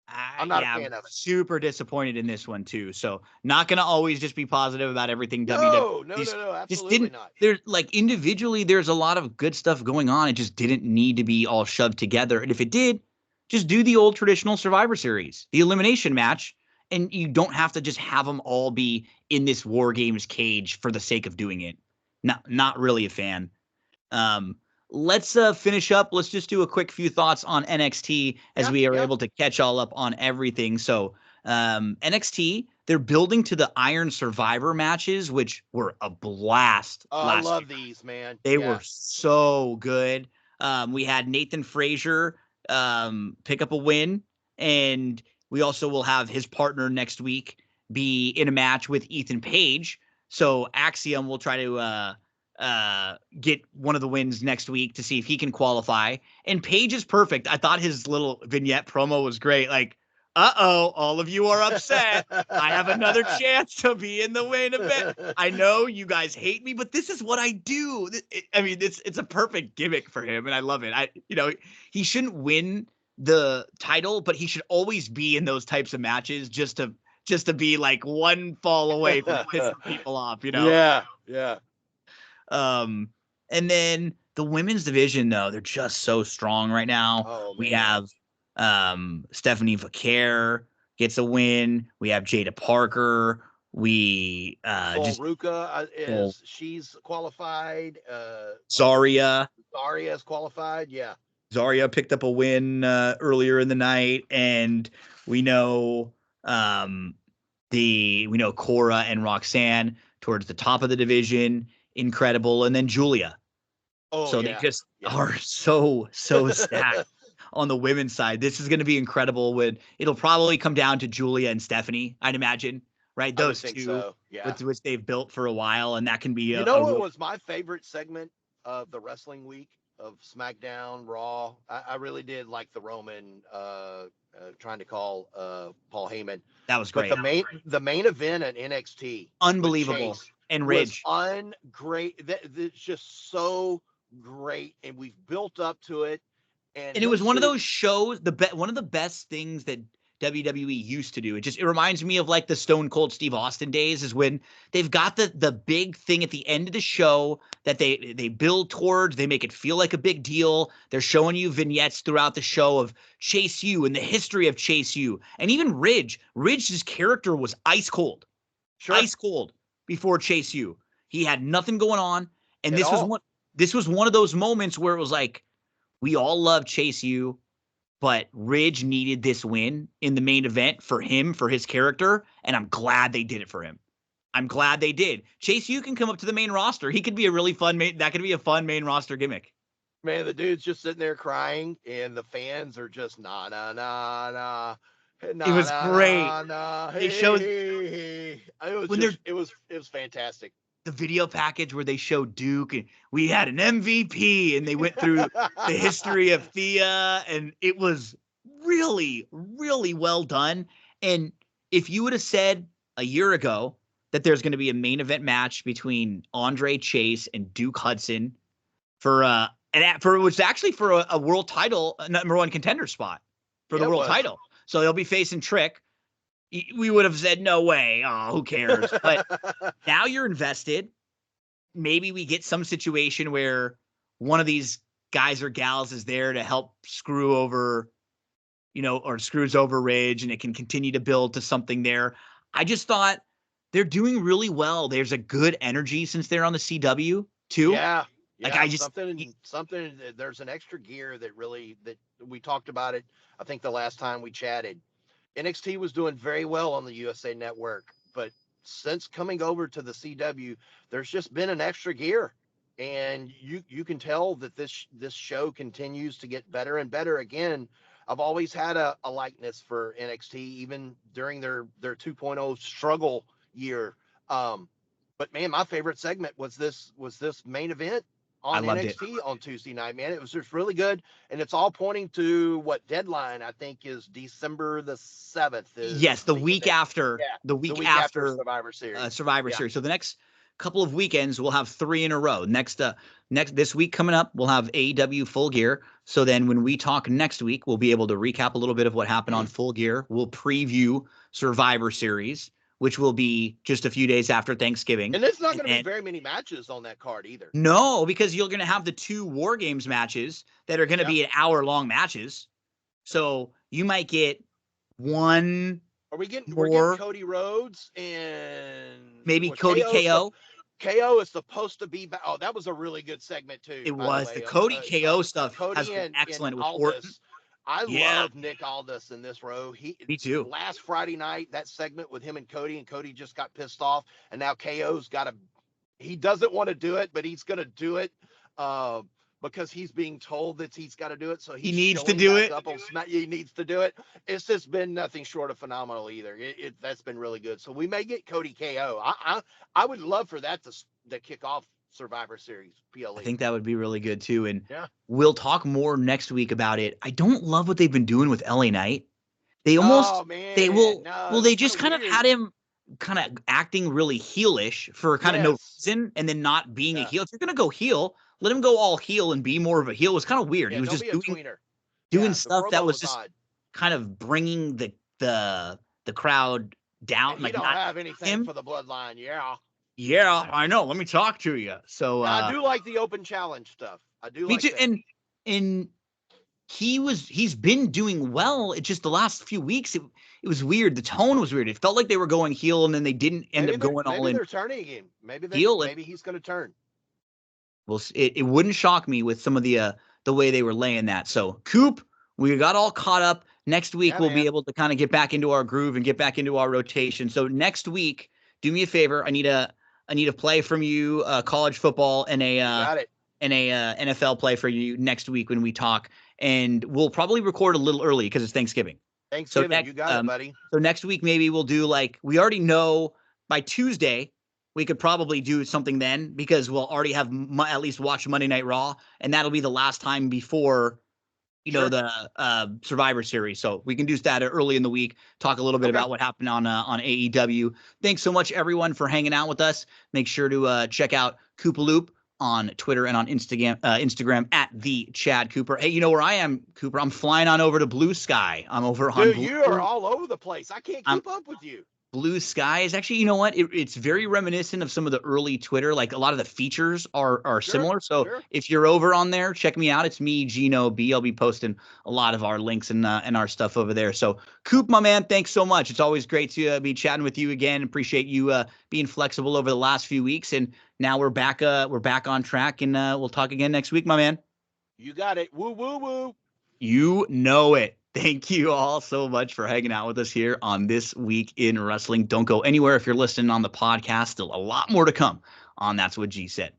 I'm not a Yeah, fan of it. super disappointed in this one too. So not gonna always just be positive about everything WWE. No, Just absolutely didn't. not. There's like individually, there's a lot of good stuff going on. It just didn't need to be all shoved together. And if it did, just do the old traditional Survivor Series, the elimination match, and you don't have to just have them all be in this War Games cage for the sake of doing it. Not really a fan. Um, let's finish up. Let's just do a quick few thoughts on NXT as Yeah, we are yeah. able to catch all up on everything. So NXT, they're building to the Iron Survivor matches, which were a blast Oh, I last love year. these, man. They Yeah. were so good. We had Nathan Frazier pick up a win, and we also will have his partner next week be in a match with Ethan Page. So Axiom will try to get one of the wins next week to see if he can qualify. And Page is perfect. I thought his little vignette promo was great. Like, all of you are upset. I have another chance to be in the main event. I know you guys hate me, but this is what I do. I mean, it's a perfect gimmick for him, and I love it. He shouldn't win the title, but he should always be in those types of matches just to be like one fall away from pissing people off. Yeah, yeah. And then the women's division, though, they're just so strong right now. Oh We man. have Stephanie Vaquer gets a win. We have Jada Parker. We Sol just Ruka well, she's qualified. Zarya. Zarya is qualified. Yeah. Zarya picked up a win earlier in the night, and we know we know Cora and Roxanne towards the top of the division, incredible, and then Julia. Oh So they yeah. just Yeah. are so stacked on the women's side. This is going to be incredible. When it'll probably come down to Julia and Stephanie, I'd imagine, right? I would Those think two, so. Yeah. with which they've built for a while, and that can be You a know what real. was my favorite segment of the wrestling week of SmackDown, Raw? I really did like the Roman trying to call Paul Heyman, That was but great, the main event at NXT with unbelievable, Chase and was Ridge. ungreat. That's just so great, and we've built up to it. And And it him was one of to those shows, one of the best things that WWE used to do. It reminds me of like the Stone Cold Steve Austin days, is when they've got the big thing at the end of the show that they build towards. They make it feel like a big deal. They're showing you vignettes throughout the show of Chase U and the history of Chase U, and even Ridge. Ridge's character was sure ice cold before Chase U. He had nothing going on, and at all. this was one of those moments where it was like, we all love Chase U, but Ridge needed this win in the main event for him, for his character, and I'm glad they did it for him. I'm glad they did. Chase U can come up to the main roster. He could be a really fun that could be a fun main roster gimmick. Man, the dude's just sitting there crying, and the fans are just nah nah nah nah. It Nah was nah great. nah nah. They Hey, showed hey, hey. It was when they're just it was fantastic. the video package where they showed Duke and we had an MVP and they went through the history of Thea, and it was really, really well done. And if you would have said a year ago that there's going to be a main event match between Andre Chase and Duke Hudson for for which actually for a world title, a number one contender spot for the Yeah, it world was. title. So they'll be facing Trick. We would have said no way. Oh, who cares? But now you're invested. Maybe we get some situation where one of these guys or gals is there to help screw over, or screws over Ridge, and it can continue to build to something there. I just thought they're doing really well. There's a good energy since they're on the CW too. Yeah, Like yeah. I just, Something. There's an extra gear that we talked about it. I think the last time we chatted, NXT was doing very well on the USA Network, but since coming over to the CW, there's just been an extra gear, and you can tell that this show continues to get better and better. Again, I've always had a likeness for NXT, even during their 2.0 struggle year. Um, but man, my favorite segment was this main event on loved it. NXT on Tuesday night, man. It was just really good, and it's all pointing to what deadline I think is December the 7th. Yes, Is the event. Yeah, the the week week after after Survivor Series. Survivor Yeah. Series. So the next couple of weekends we'll have 3 in a row. Next this week coming up we'll have AEW Full Gear. So then when we talk next week we'll be able to recap a little bit of what happened on Full Gear. We'll preview Survivor Series, which will be just a few days after Thanksgiving. And there's not going to be very many matches on that card either. No, because you're going to have the 2 War Games matches that are going to be an hour-long matches. So you might get one. We're getting Cody Rhodes and maybe Cody KO. KO is supposed to be. Oh, that was a really good segment too. It was the Cody KO stuff. Cody has been excellent with Aldis. Orton. I love Nick Aldis in this row. Me too. Last Friday night, that segment with him and Cody just got pissed off, and now KO's got to. He doesn't want to do it, but he's going to do it because he's being told that he's got to do it. So he needs to do it. He needs to do it. It's just been nothing short of phenomenal either. That's been really good. So we may get Cody KO. I would love for that to kick off Survivor Series PLE. I think that would be really good too. And we'll talk more next week about it. I don't love what they've been doing with LA Knight. They almost they just kind of had him kind of acting really heelish for kind of no reason, and then not being a heel. If you're gonna go heel, let him go all heel and be more of a heel. It was kind of weird. He was just doing stuff that was just kind of bringing the crowd down. And he don't have anything for the bloodline. Yeah, I know. Let me talk to you. So I do like the open challenge stuff. I do. Me too. That. And he's been doing well. It's just the last few weeks it was weird. The tone was weird. It felt like they were going heel and then they didn't end up going all in. Maybe they're turning again. Maybe he's going to turn. Well, it wouldn't shock me with some of the way they were laying that. So Coop, we got all caught up. Next week we'll be able to kind of get back into our groove and get back into our rotation. So next week, do me a favor. I need a play from you, college football and a NFL play for you next week when we talk. And we'll probably record a little early because it's Thanksgiving. So next, you got it, buddy. So next week, maybe we'll do we already know by Tuesday, we could probably do something then because we'll already have at least watched Monday Night Raw. And that'll be the last time before, the Survivor Series. So we can do that early in the week, talk a little bit about what happened on AEW. Thanks so much, everyone, for hanging out with us. Make sure to check out Koopaloop on Twitter and on Instagram at the Chad Cooper. Hey, you know where I am, Cooper? I'm flying on over to Blue Sky. I'm over on you are all over the place. I can't keep up with you. Blue Sky is actually, you know what? It's very reminiscent of some of the early Twitter. Like a lot of the features are similar. So if you're over on there, check me out. It's me, Gino B. I'll be posting a lot of our links and our stuff over there. So Coop, my man, thanks so much. It's always great to be chatting with you again. Appreciate you being flexible over the last few weeks. And now we're back on track, and we'll talk again next week, my man. You got it. Woo, woo, woo. You know it. Thank you all so much for hanging out with us here on This Week in Wrestling. Don't go anywhere if you're listening on the podcast. Still a lot more to come on That's What G Said.